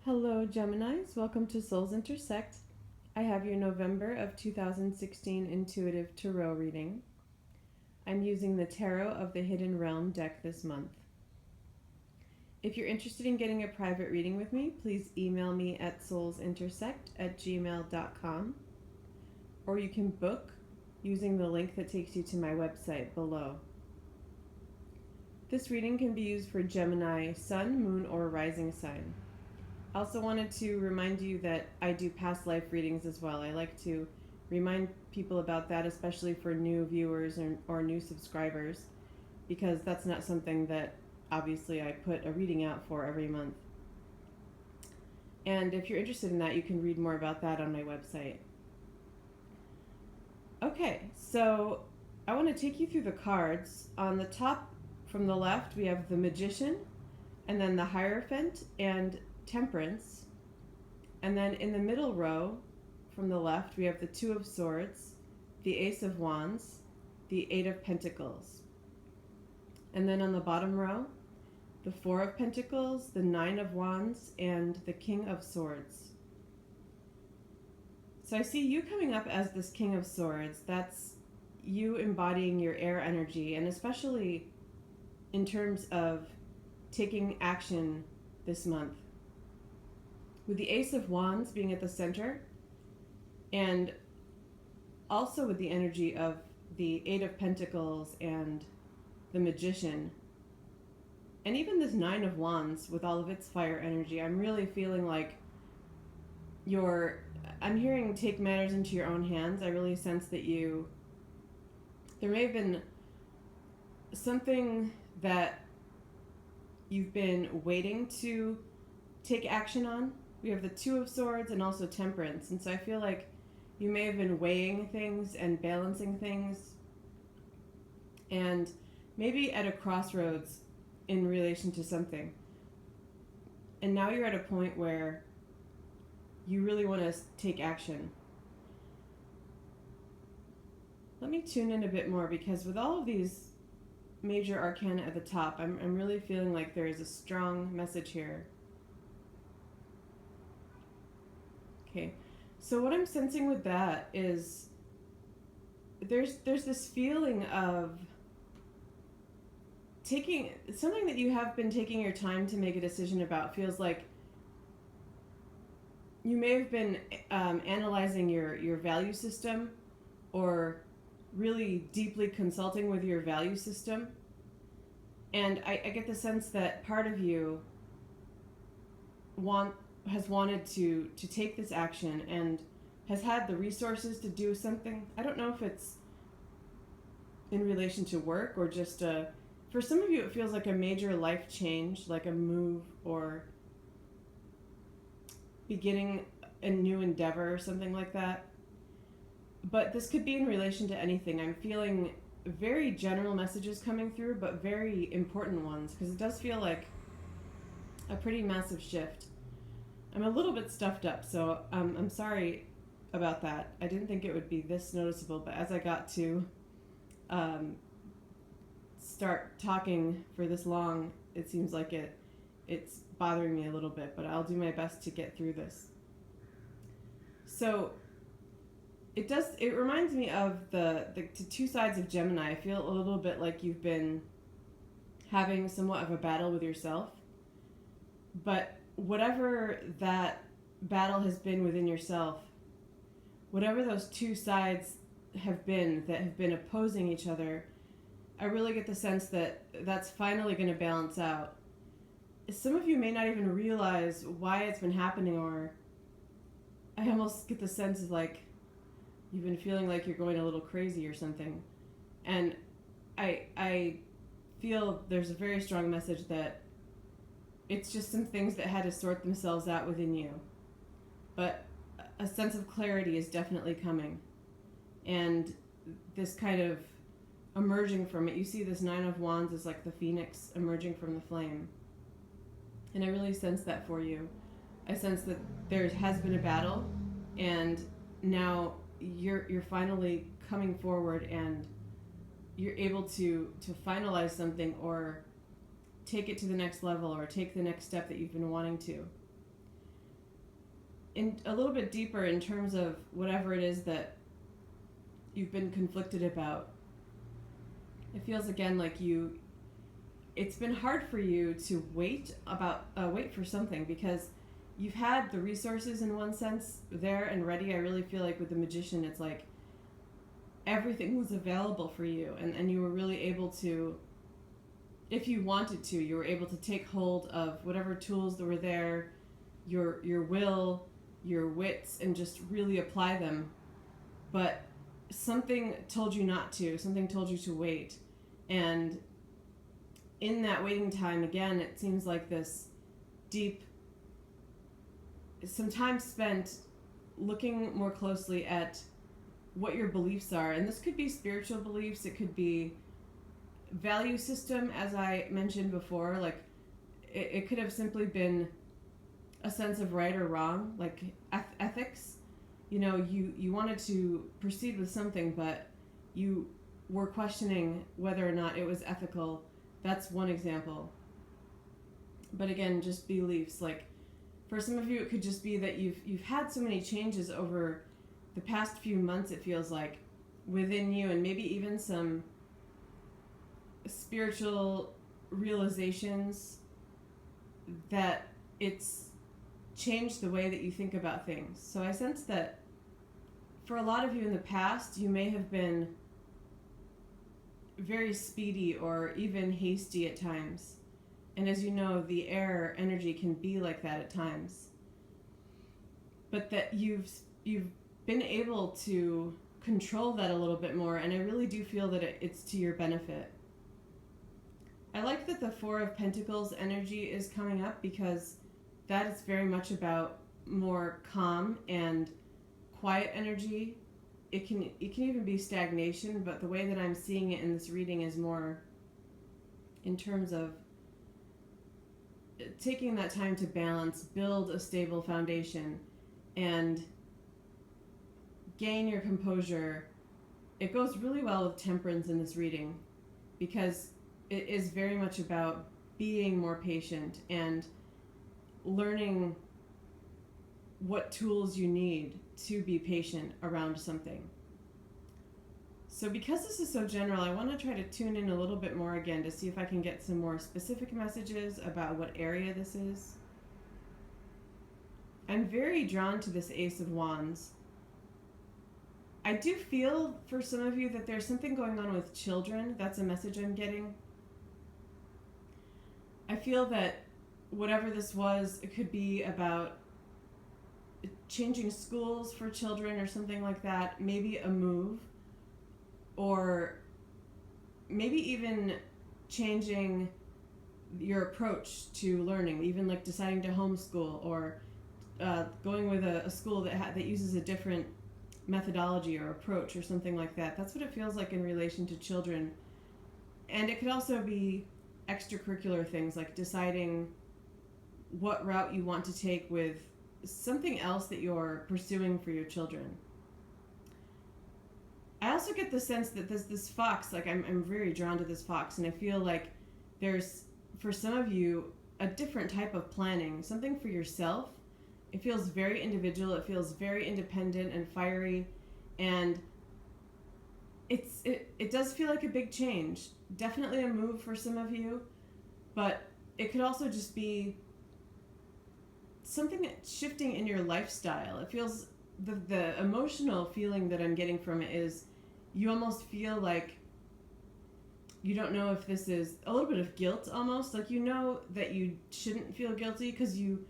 Hello, Geminis. Welcome to Souls Intersect. I have your November of 2016 Intuitive Tarot reading. I'm using the Tarot of the Hidden Realm deck this month. If you're interested in getting a private reading with me, please email me at soulsintersect@gmail.com, or you can book using the link that takes you to my website below. This reading can be used for Gemini, Sun, Moon, or Rising sign. I also wanted to remind you that I do past life readings as well. I like to remind people about that, especially for new viewers or new subscribers, because that's not something that obviously I put a reading out for every month. And if you're interested in that, you can read more about that on my website. Okay, so I want to take you through the cards. On the top from the left, we have the Magician, and then the Hierophant, and Temperance. And then in the middle row from the left, we have the Two of Swords, the Ace of Wands, the Eight of Pentacles. And then on the bottom row, the Four of Pentacles, the Nine of Wands, and the King of Swords. So I see you coming up as this King of Swords. That's you embodying your air energy, and especially in terms of taking action this month. With the Ace of Wands being at the center, and also with the energy of the Eight of Pentacles and the Magician, and even this Nine of Wands with all of its fire energy, I'm really feeling like I'm hearing take matters into your own hands. I really sense that there may have been something that you've been waiting to take action on. We have the Two of Swords and also Temperance. And so I feel like you may have been weighing things and balancing things, and maybe at a crossroads in relation to something. And now you're at a point where you really want to take action. Let me tune in a bit more, because with all of these major arcana at the top, I'm really feeling like there is a strong message here. Okay, so what I'm sensing with that is there's this feeling of taking something that you have been taking your time to make a decision about. Feels like you may have been analyzing your value system, or really deeply consulting with your value system. And I get the sense that part of you has wanted to take this action and has had the resources to do something. I don't know if it's in relation to work or just for some of you it feels like a major life change, like a move or beginning a new endeavor or something like that. But this could be in relation to anything. I'm feeling very general messages coming through, but very important ones, because it does feel like a pretty massive shift. I'm a little bit stuffed up, so I'm sorry about that. I didn't think it would be this noticeable, but as I got to start talking for this long, it seems like it's bothering me a little bit, but I'll do my best to get through this. So it reminds me of the two sides of Gemini. I feel a little bit like you've been having somewhat of a battle with yourself, but whatever that battle has been within yourself, whatever those two sides have been that have been opposing each other, I really get the sense that that's finally going to balance out. Some of you may not even realize why it's been happening, or I almost get the sense of like you've been feeling like you're going a little crazy or something. And I feel there's a very strong message that it's just some things that had to sort themselves out within you. But a sense of clarity is definitely coming. And this kind of emerging from it, you see this Nine of Wands is like the phoenix emerging from the flame. And I really sense that for you. I sense that there has been a battle, and now you're finally coming forward, and you're able to finalize something, or take it to the next level, or take the next step that you've been wanting to. in a little bit deeper in terms of whatever it is that you've been conflicted about. It feels again like it's been hard for you to wait for something, because you've had the resources in one sense there and ready. I really feel like with the Magician, it's like everything was available for you, and you were really able to, if you wanted to, you were able to take hold of whatever tools that were there, your will, your wits, and just really apply them. But something told you not to, something told you to wait. And in that waiting time, again, it seems like this deep, some time spent looking more closely at what your beliefs are. And this could be spiritual beliefs, it could be value system, as I mentioned before. Like it could have simply been a sense of right or wrong, like ethics. You know, you wanted to proceed with something, but you were questioning whether or not it was ethical. That's one example. But again, just beliefs. Like for some of you, it could just be that you've had so many changes over the past few months, it feels like, within you, and maybe even some spiritual realizations that it's changed the way that you think about things. So I sense that for a lot of you in the past, you may have been very speedy or even hasty at times. And as you know, the air energy can be like that at times. But that you've been able to control that a little bit more, and I really do feel that it's to your benefit. I like that the Four of Pentacles energy is coming up, because that is very much about more calm and quiet energy. It can even be stagnation, but the way that I'm seeing it in this reading is more in terms of taking that time to balance, build a stable foundation, and gain your composure. It goes really well with Temperance in this reading, because it is very much about being more patient and learning what tools you need to be patient around something. So because this is so general, I want to try to tune in a little bit more again to see if I can get some more specific messages about what area this is. I'm very drawn to this Ace of Wands. I do feel for some of you that there's something going on with children. That's a message I'm getting. I feel that whatever this was, it could be about changing schools for children or something like that, maybe a move, or maybe even changing your approach to learning, even like deciding to homeschool, or going with a school that uses a different methodology or approach or something like that. That's what it feels like in relation to children. And it could also be extracurricular things, like deciding what route you want to take with something else that you're pursuing for your children. I also get the sense that this fox, like I'm very drawn to this fox, and I feel like there's, for some of you, a different type of planning, something for yourself. It feels very individual, it feels very independent and fiery, and it does feel like a big change. Definitely a move for some of you, but it could also just be something shifting in your lifestyle. It feels, the emotional feeling that I'm getting from it is you almost feel like you don't know if this is a little bit of guilt almost. Like you know that you shouldn't feel guilty because you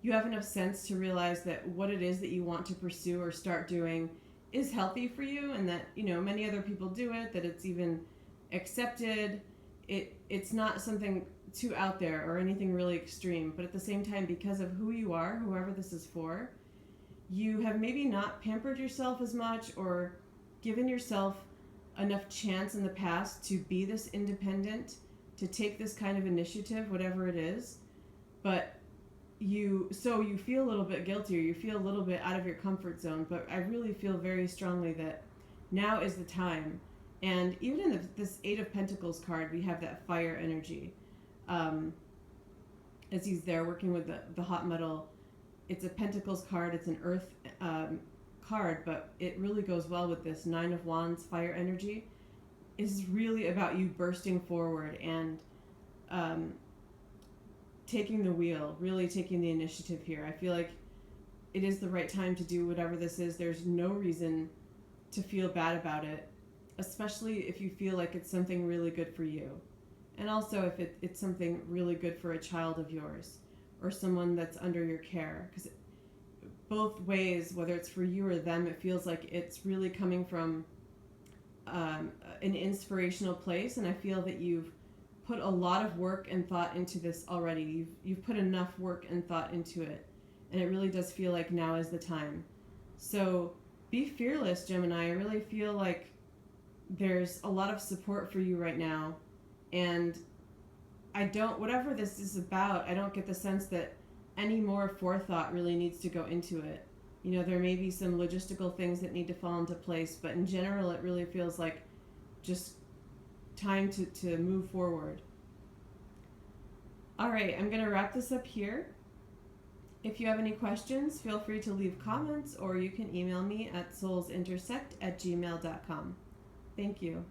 have enough sense to realize that what it is that you want to pursue or start doing is healthy for you, and that, you know, many other people do it, that it's even accepted. It's not something too out there or anything really extreme, but at the same time, because of who you are, whoever this is for, you have maybe not pampered yourself as much or given yourself enough chance in the past to be this independent, to take this kind of initiative, whatever it is. But you feel a little bit guilty, or you feel a little bit out of your comfort zone. But I really feel very strongly that now is the time. And even in this Eight of Pentacles card, we have that fire energy. As he's there working with the hot metal, it's a Pentacles card. It's an Earth card, but it really goes well with this Nine of Wands fire energy. Is really about you bursting forward and taking the wheel, really taking the initiative here. I feel like it is the right time to do whatever this is. There's no reason to feel bad about it, especially if you feel like it's something really good for you. And also if it's something really good for a child of yours or someone that's under your care. Because both ways, whether it's for you or them, it feels like it's really coming from an inspirational place. And I feel that you've put a lot of work and thought into this already. You've put enough work and thought into it. And it really does feel like now is the time. So be fearless, Gemini. I really feel like there's a lot of support for you right now. And whatever this is about, I don't get the sense that any more forethought really needs to go into it. You know, there may be some logistical things that need to fall into place, but in general, it really feels like just time to move forward. All right, I'm going to wrap this up here. If you have any questions, feel free to leave comments, or you can email me at soulsintersect@gmail.com. Thank you.